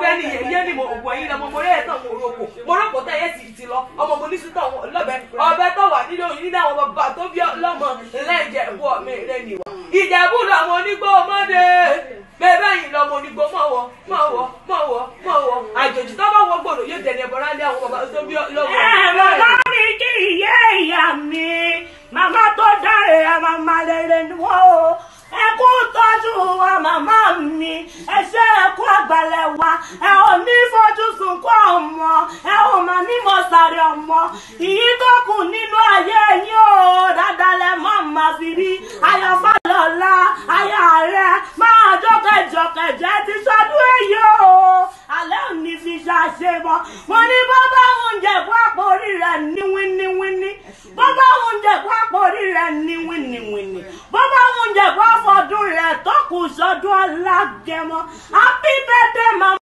bẹ́ẹ̀ ni yẹ̀yẹ́ ni mo ògùn ẹ̀yìn lọ́mọ mo rí ẹ̀ tán mo rọ́pò tẹ́ yẹ́ sì ti lọ ọmọ mo ní sítọ̀ lọ́bẹ̀ ọbẹ̀ tó wà nílé òyìn nílé àwọn bàbá tó bí lọ́mọ lẹ́jẹ̀bú ọmọ rẹ̀ nìwà ìjẹ̀bú lọ́mọ onígbó ọmọdé bẹ́ẹ̀ yìí lọ́mọ onígbó mọ̀wọ́ àjòjì tó bá wọ gbòòrò yóò tẹ̀lé bọ́lá lé àwọn bàbá tó bí lọ́mọ. Màmá mi kí ìyá mi màmá tó dáre màmá rere ni wọ́n o. Ẹ kú tọ́jú wa màmá mi, ẹ ṣe ẹ kú àgbàlẹ̀ wa, ẹ ò ní fojú sunkún ọmọ, ẹ ò mà ní mọ̀ sàrẹ̀ ọmọ, ìyí tó kù nínú ayé yín o, dáadáa lẹ máa fi rí, ayọ̀ Fálọlá, ayọ̀ rẹ̀ máa jọ́kẹ̀jọ́kẹ̀jẹ́ ti ṣọdún èyí o, alẹ́ ò ní fi ṣàṣe mọ́, mo ní bàbá oúnjẹ fún àpò orí rẹ̀ ní wíníwíní, bàbá oúnjẹ fún àpò orí rẹ̀ ní wíníwíní, bàbá oúnjẹ fún àfọ̀dún rẹ̀ tó kù sọ́dún Alágẹmọ. Happy birthday, mama.